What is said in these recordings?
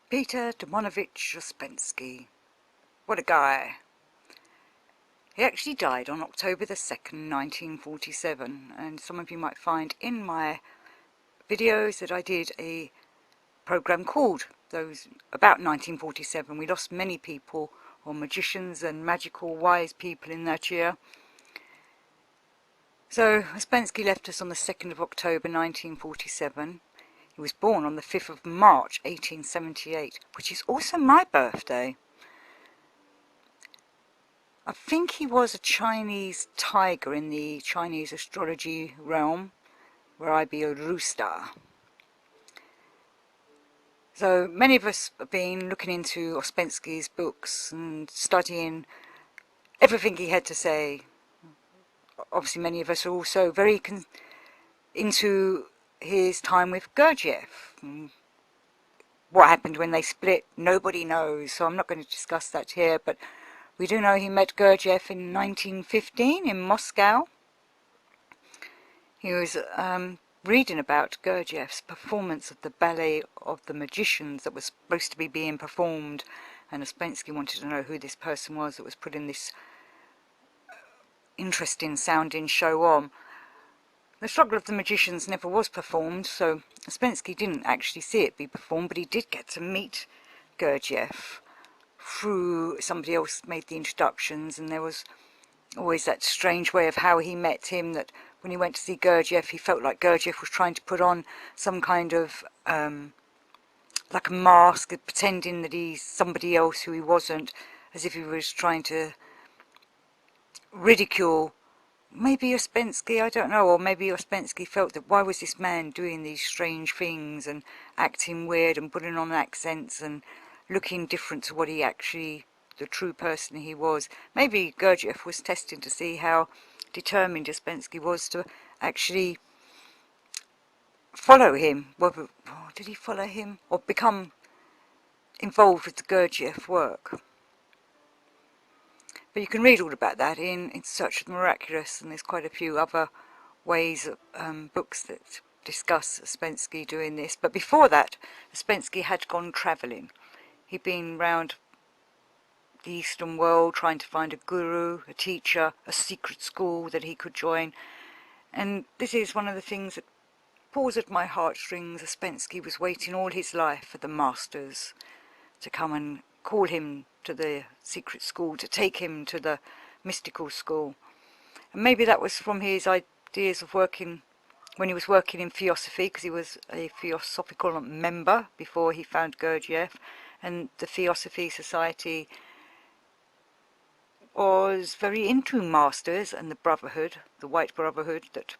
Peter Ouspensky. What a guy. He actually died on October the 2nd, 1947, and some of you might find in my videos that I did a program called those about 1947. We lost many people, or magicians and magical wise people in that year. So Ouspensky left us on the 2nd of October 1947. He was born on the 5th of March 1878, which is also my birthday. I think he was a Chinese tiger in the Chinese astrology realm, where I be a rooster. So many of us have been looking into Ouspensky's books and studying everything he had to say. Obviously many of us are also very into his time with Gurdjieff. What happened when they split, nobody knows, so I'm not going to discuss that here, but we do know he met Gurdjieff in 1915 in Moscow. He was reading about Gurdjieff's performance of the ballet of the magicians that was supposed to be being performed, and Ouspensky wanted to know who this person was that was putting this interesting sounding show on. The Struggle of the Magicians never was performed, so Ouspensky didn't actually see it be performed, but he did get to meet Gurdjieff through somebody else made the introductions, and there was always that strange way of how he met him, that when he went to see Gurdjieff, he felt like Gurdjieff was trying to put on some kind of like a mask, pretending that he's somebody else who he wasn't, as if he was trying to ridicule maybe Ouspensky, I don't know, or maybe Ouspensky felt that why was this man doing these strange things and acting weird and putting on accents and looking different to what he actually, the true person he was. Maybe Gurdjieff was testing to see how determined Ouspensky was to actually follow him. Well, did he follow him or become involved with the Gurdjieff work? But you can read all about that in Search of the Miraculous, and there's quite a few other ways, books that discuss Ouspensky doing this. But before that, Ouspensky had gone travelling. He'd been round the Eastern world trying to find a guru, a teacher, a secret school that he could join. And this is one of the things that pulls at my heartstrings. Ouspensky was waiting all his life for the masters to come and call him to the secret school, to take him to the mystical school. And maybe that was from his ideas of working, when he was working in Theosophy, because he was a Theosophical member before he found Gurdjieff, and the Theosophy Society was very into masters and the Brotherhood, the White Brotherhood, that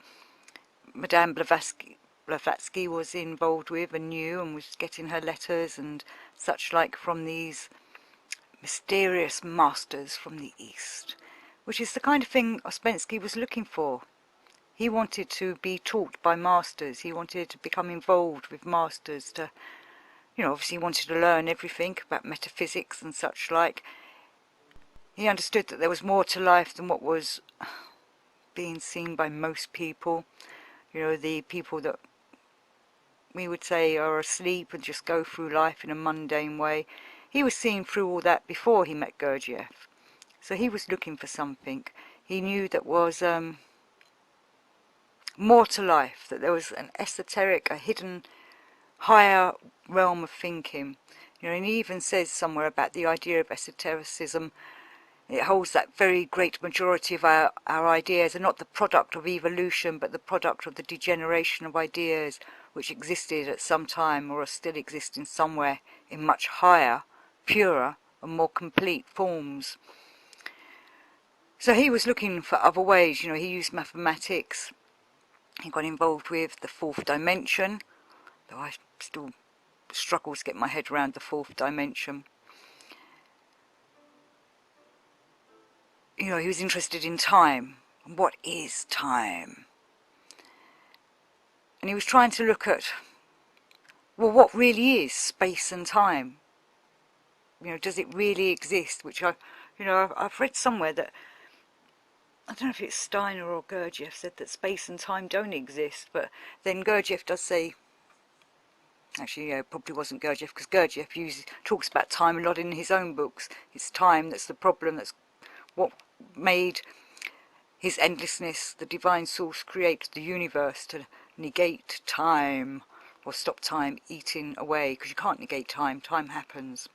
Madame Blavatsky was involved with and knew, and was getting her letters and such like from these mysterious masters from the East, which is the kind of thing Ouspensky was looking for. He wanted to be taught by masters. He wanted to become involved with masters to, obviously he wanted to learn everything about metaphysics and such like. He understood that there was more to life than what was being seen by most people. The people that we would say are asleep and just go through life in a mundane way. He was seeing through all that before he met Gurdjieff. So he was looking for something. He knew that was more to life, that there was an esoteric, a hidden, higher realm of thinking. And he even says somewhere about the idea of esotericism. It holds that very great majority of our ideas are not the product of evolution, but the product of the degeneration of ideas which existed at some time or are still existing somewhere in much higher, purer and more complete forms. So he was looking for other ways. He used mathematics. He got involved with the fourth dimension, though I still struggle to get my head around the fourth dimension. He was interested in time. And what is time? And he was trying to look at, well, what really is space and time? Does it really exist? Which I've read somewhere that, I don't know if it's Steiner or Gurdjieff, said that space and time don't exist, but then Gurdjieff does say Actually, yeah, it probably wasn't Gurdjieff, because Gurdjieff talks about time a lot in his own books. It's time that's the problem, that's what made his endlessness, the divine source, create the universe to negate time, or stop time eating away, because you can't negate time, time happens.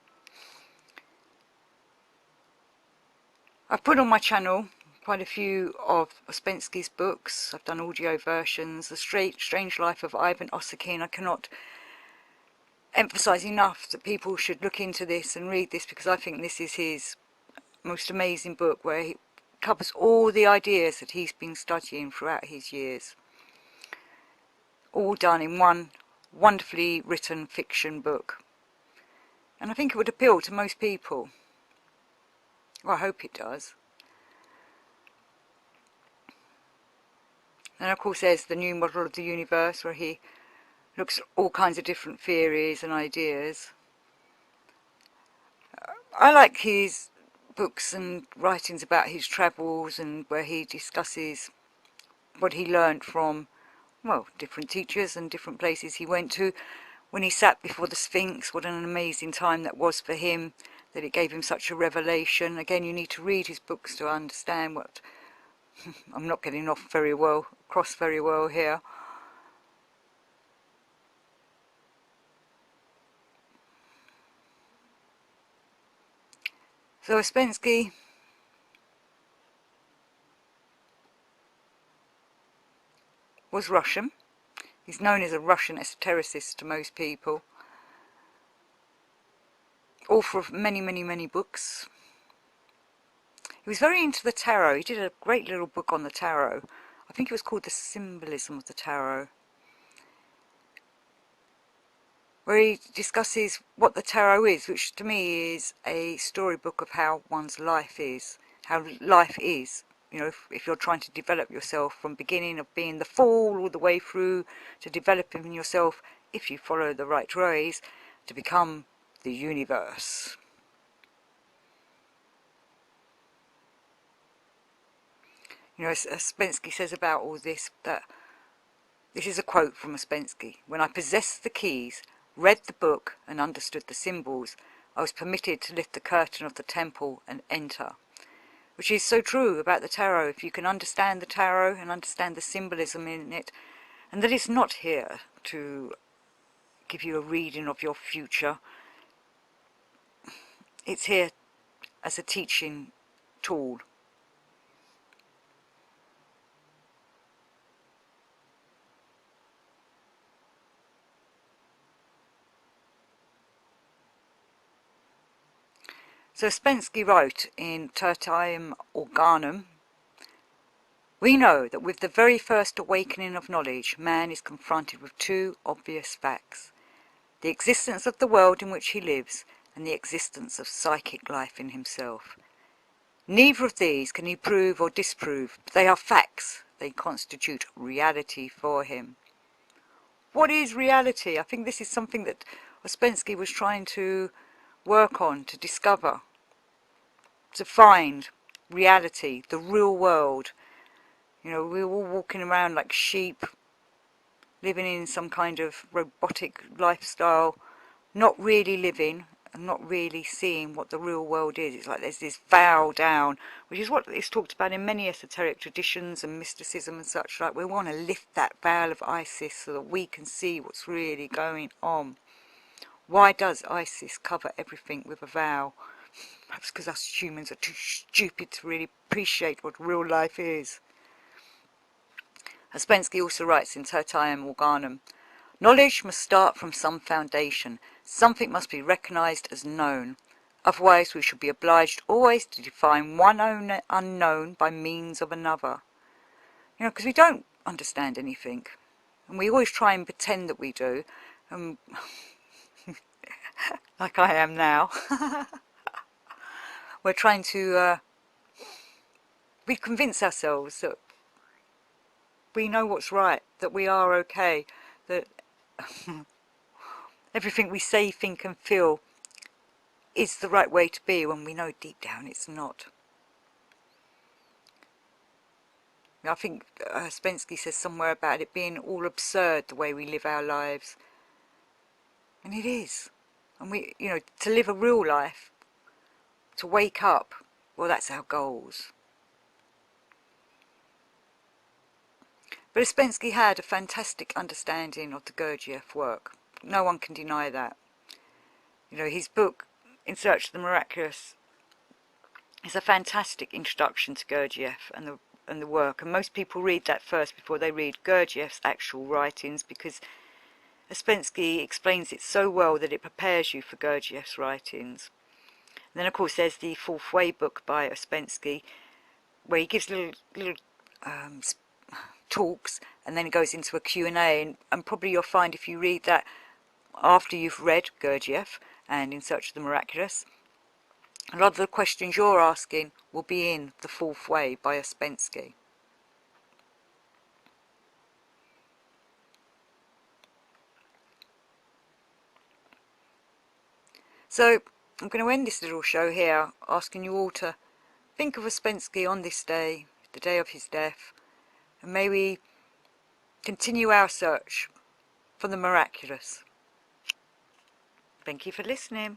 I've put on my channel quite a few of Ouspensky's books. I've done audio versions. The Strange Life of Ivan Ouspensky. I cannot emphasize enough that people should look into this and read this, because I think this is his most amazing book, where he covers all the ideas that he's been studying throughout his years, all done in one wonderfully written fiction book. And I think it would appeal to most people. Well, I hope it does. And of course there's the new model of the universe, where he looks at all kinds of different theories and ideas. I like his books and writings about his travels, and where he discusses what he learned from, well, different teachers and different places he went to. When he sat before the Sphinx, what an amazing time that was for him, that it gave him such a revelation. Again, you need to read his books to understand what... I'm not getting across very well here. So Ouspensky was Russian. He's known as a Russian esotericist to most people. Author of many, many, many books. He was very into the tarot. He did a great little book on the tarot. I think it was called The Symbolism of the Tarot, where he discusses what the tarot is, which to me is a storybook of how one's life is. How life is. You know, if you're trying to develop yourself from beginning of being the fool all the way through to developing yourself, if you follow the right ways, to become the universe. You know, as Ouspensky says about all this, that this is a quote from Ouspensky: "When I possessed the keys, read the book and understood the symbols, I was permitted to lift the curtain of the temple and enter." Which is so true about the tarot. If you can understand the tarot and understand the symbolism in it, and that it's not here to give you a reading of your future, it's here as a teaching tool. So Ouspensky wrote in Tertium Organum, "We know that with the very first awakening of knowledge, man is confronted with two obvious facts: the existence of the world in which he lives, and the existence of psychic life in himself. Neither of these can he prove or disprove, but they are facts. They constitute reality for him." What is reality? I think this is something that Ouspensky was trying to work on, to discover, to find reality, the real world. You know, we're all walking around like sheep, living in some kind of robotic lifestyle, not really living and not really seeing what the real world is. It's like there's this vow down, which is what is talked about in many esoteric traditions and mysticism and such. Like, we want to lift that veil of Isis so that we can see what's really going on. Why does Isis cover everything with a veil? Perhaps because us humans are too stupid to really appreciate what real life is. Ouspensky also writes in Tertium Organum, "Knowledge must start from some foundation. Something must be recognized as known. Otherwise we shall be obliged always to define one unknown by means of another." You know, because we don't understand anything. And we always try and pretend that we do. Like I am now. We're trying to we convince ourselves that we know what's right, that we are okay, that everything we say, think and feel is the right way to be, when we know deep down it's not. I think Ouspensky says somewhere about it being all absurd the way we live our lives. And it is. And we, you know, to live a real life, to wake up, well, that's our goals. But Ouspensky had a fantastic understanding of the Gurdjieff work. No one can deny that. You know, his book, In Search of the Miraculous, is a fantastic introduction to Gurdjieff and the work. And most people read that first before they read Gurdjieff's actual writings, because Ouspensky explains it so well that it prepares you for Gurdjieff's writings. And then, of course, there's the Fourth Way book by Ouspensky, where he gives little talks, and then it goes into a Q&A, and probably you'll find if you read that after you've read Gurdjieff and In Search of the Miraculous, a lot of the questions you're asking will be in The Fourth Way by Ouspensky. So I'm going to end this little show here, asking you all to think of Ouspensky on this day, the day of his death, and may we continue our search for the miraculous. Thank you for listening.